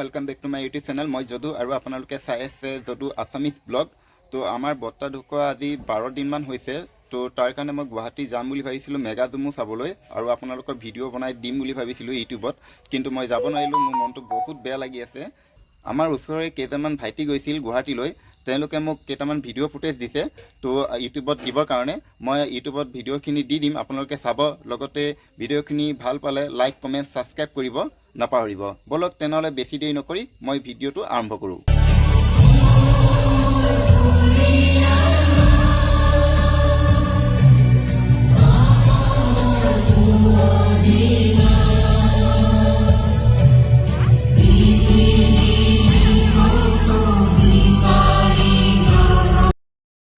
Welcome back to my YouTube channel मैं जदू और आपनालोके चाइ आछे जदू आसामिज ब्लग। तो आमार बत्ता ढुकोৱা আজি 12 দিনমান হৈছে। तो तार कारण मैं गुवाहाटी जाम बुली भाबिसिलो मेगा जुमु चाबले और आपनालोকৰ भिडिओ बनाई दिम बुली भाबिसिलो यूट्यूबत, किन्तु मैं যাব নোৱাৰিলো। মোৰ মনটো बहुत বেয়া লাগি আছে। आमार ओचरे केइटामान भाइटी গৈছিল गुवाहाटीলৈ, তেওঁলোকে মোক কেইটামান ভিডিও ফুটেজ দিছে। तो यूट्यूबत दिবৰ কাৰণে মই यूट्यूबत ভিডিওখিনি দি দিম, আপোনালোকে চাব। লগতে ভিডিওখিনি ভাল পালে লাইক কমেন্ট সাবস্ক্রাইব কৰিব নাপাহৰিব। বলক তেনেহলে বেছি দেৰি নকৰি মই ভিডিওটো আৰম্ভ কৰোঁ।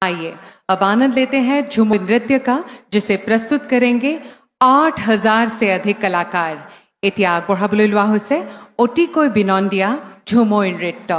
आइए अब आनंद लेते हैं झूमर नृत्य का, जिसे प्रस्तुत करेंगे 8000 से अधिक कलाकार। এতিয়া আগবঢ়াবলৈ লোৱা হৈছে অতিকৈ বিনন্দীয়া ঝুমুৰ নৃত্য।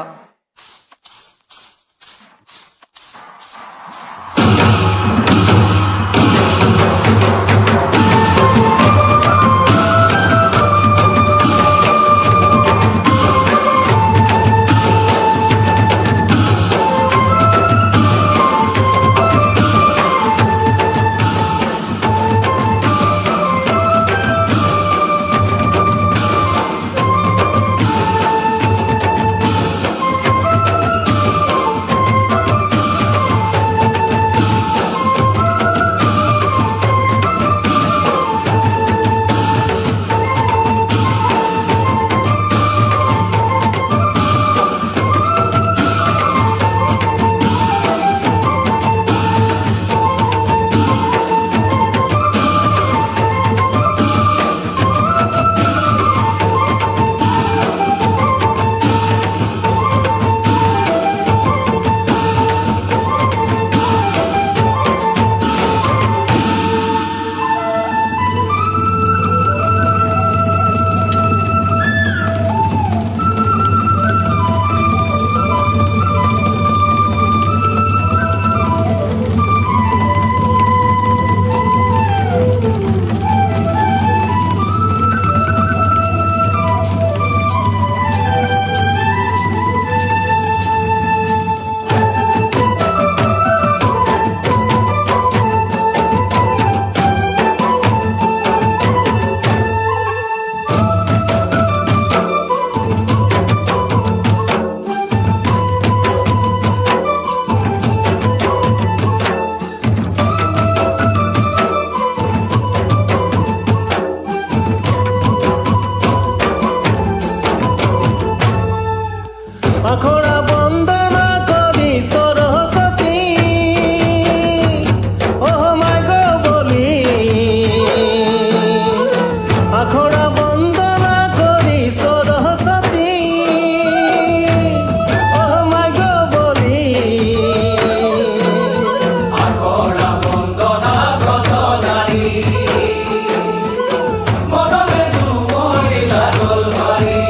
আখৰা বন্দনা কৰি সৰস্বতী মাগ বলি, আখৰা বন্দনা কৰি সৰস্বতী মাগ বলি, আখৰা বন্দনা সতনাৰী মনমে ঝুমৰি লাগল ভাৰী।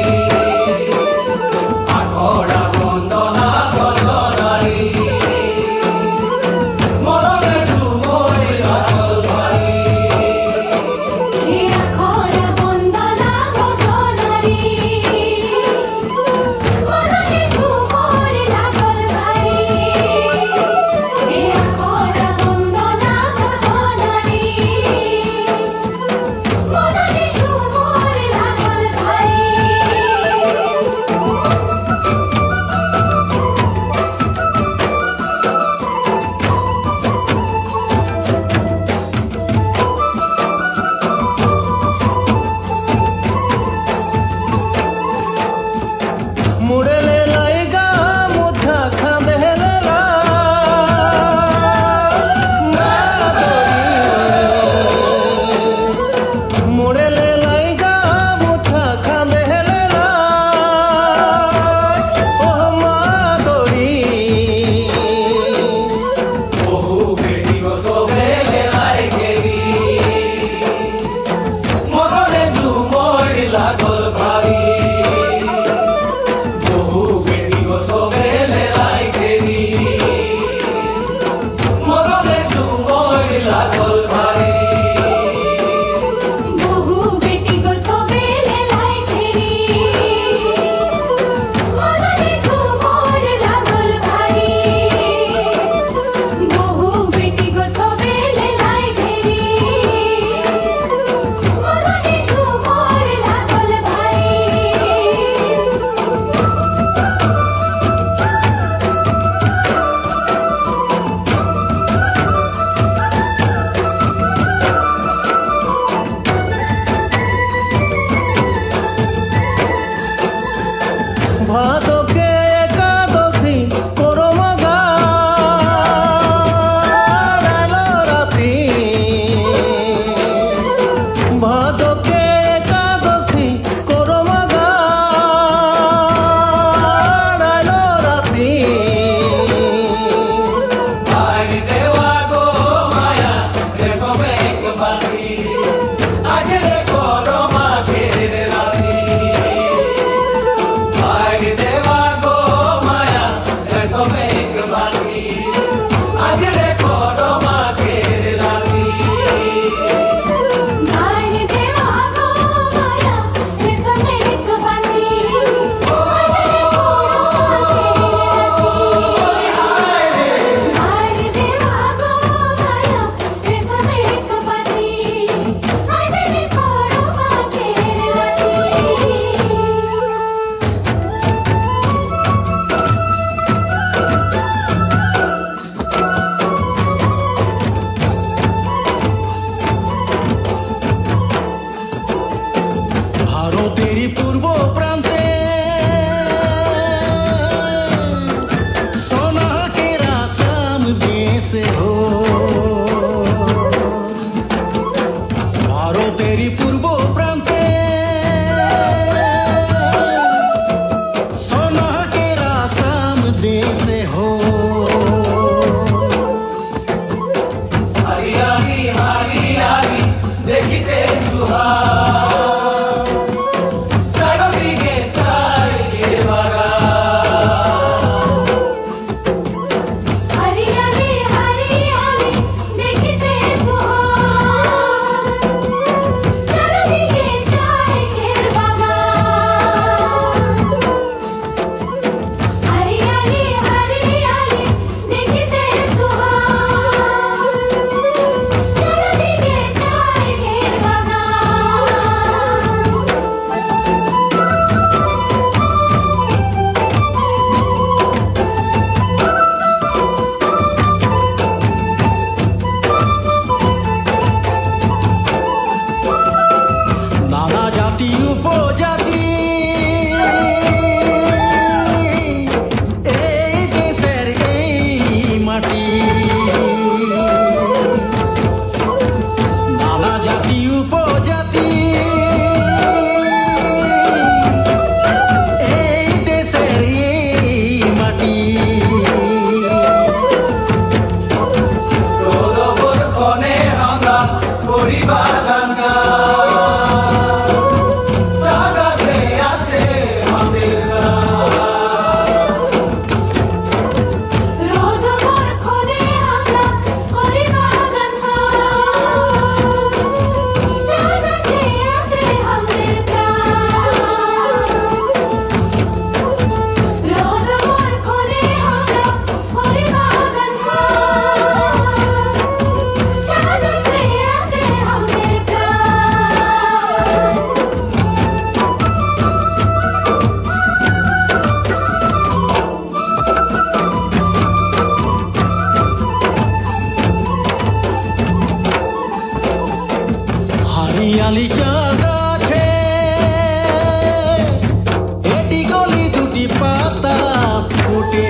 ফুটে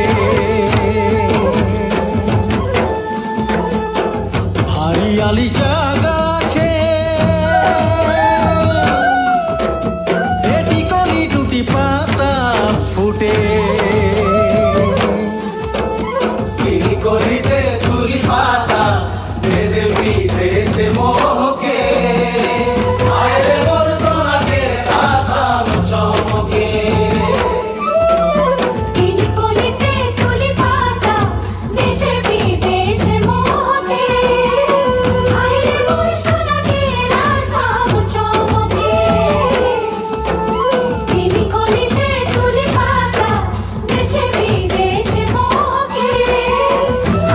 হারিয়ালি জাগা আছে এটি কলি দুটি পাতা ফুটে করিতে তুলি পাতা দেশে বিদেশে মোহকে আয়রে মোর সোনাকে আসাম চমকে কলিতে তুলি পাতা দেশে বিদেশে মোহকে আইরে মোর সোনাকে রাসাম চমকে কলিতে তুলি পাতা দেশে বিদেশে মোহকে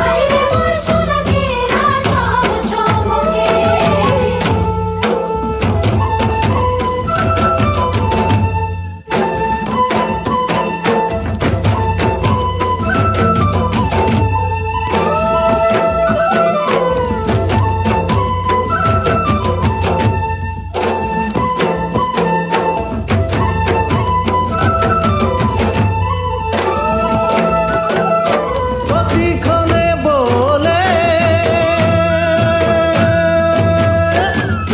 আইরে মোর সোনাকে রাসাম চমকে প্রতিক্ষণে বলে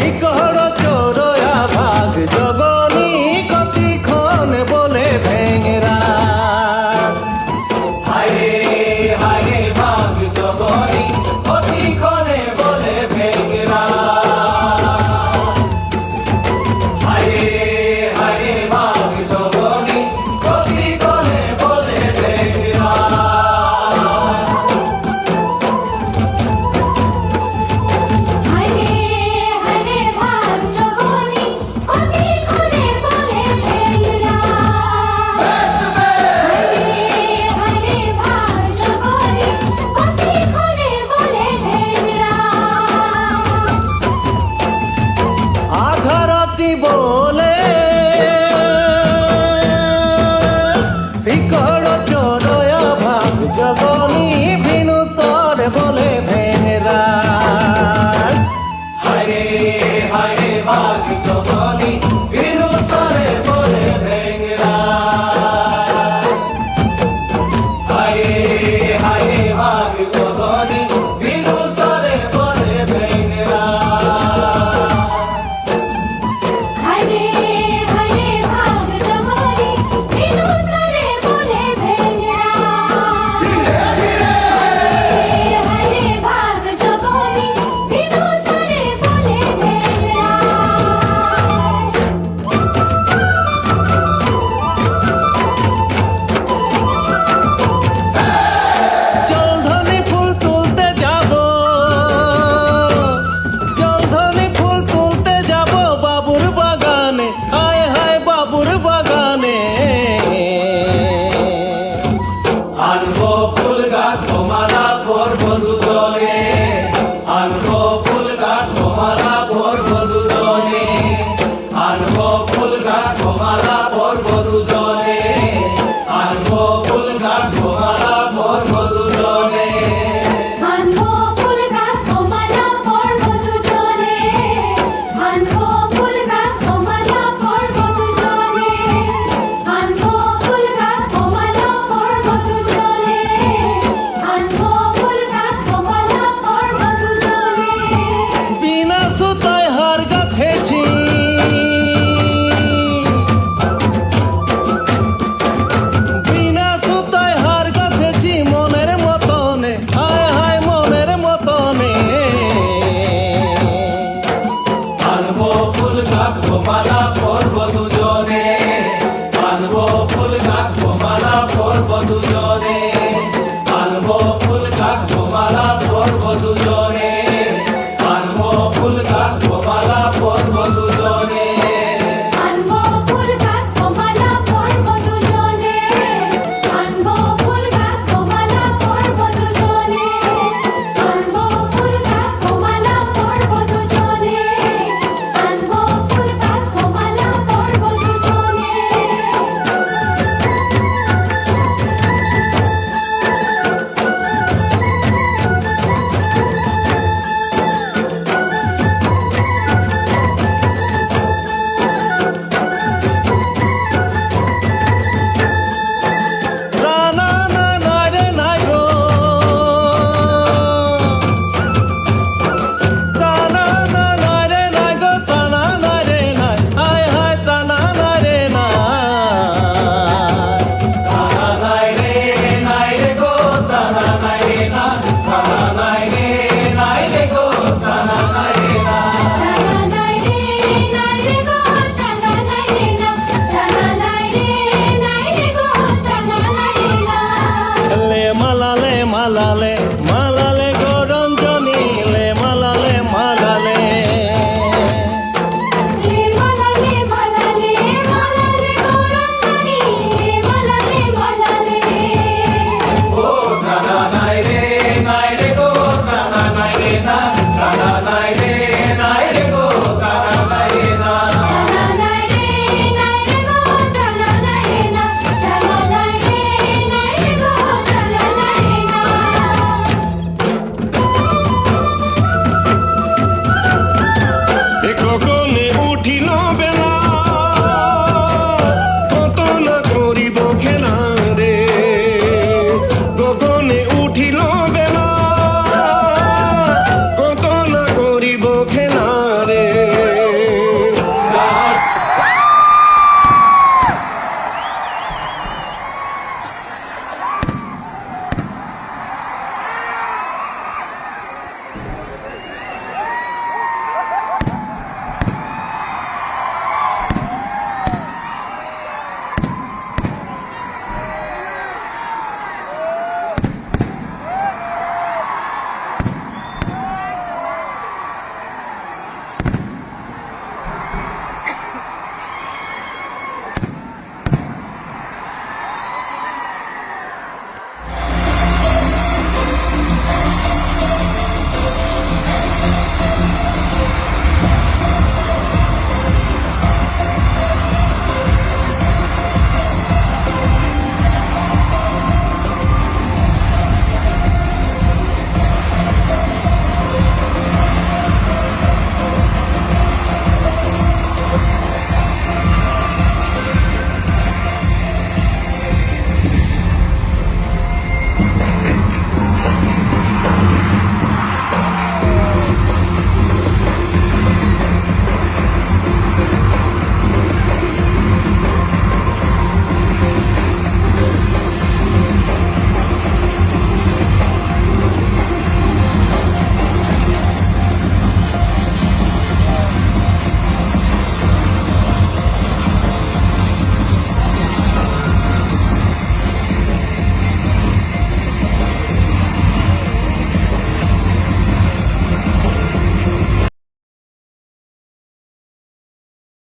ইকড় চোরয়া ভাগ জগনি কতিক্ষণে বলে ভেঙরা হায়রে হায়রে ভাগ জগনি অতিক্ষণে বলে ভেঙ্গরা হায়রে হায়রে ভাগ জগনি অতিক্ষণে বলে ভেঙ্গরা হায়রে হায়রে ভাগ জগনি কতিক্ষণে বলে ভেঙরা হায়রে হায়রে ভাগ জগনি কতিক্ষণে বলে ভেঙরা আধারতি বলে ইকড় চোরয়া ভাগ জগনি ভিনু সরে বলে ভেঙরা হায়রে হায়রে ভাগ জগনি বিনু সরে বলে ভেঙ্গরা হায়রে হায়রে ভাগ জগনি বিনু সরে বলে ভেঙ্গরা হায়রে হায়রে ভাগ জগনি দিনু সরে বলে ভেঙরা হায়রে ভাগ জগনি দিনু সরে বলে ভেঙরা জলধনি ফুল তুলতে যাব জলধনি ফুল তুলতে যাব বাবুর বাগানে হায় হায় বাবুর বাগানে আনবো ফুল গাছ তোমারা করব দুজনে আনবো ফুল গাছ তোমারা করব দুজনে আনবো ফুল গাছ তোমারা করব দুজনে আনবো ফুল গাছ তোমারা করব দুজনে আনবো ফুল গাছ কমলা পর্ব দুজনে আনবো ফুল গাছ কমলা পর্ব দুজনে আনবো ফুল গাছ কমলা পর্ব দুজনে আনবো ফুল গাছ কমলা পর্ব দুজনে বিনা সুতায় হার গাথেছি বিনা সুতায় হার গাথেছি মনের মতনে হায় হায় মনের মতনে আনবো ফুল গাছ তোমারা করব দুজনে আনবো ফুল গাছ তোমারা করব দুজনে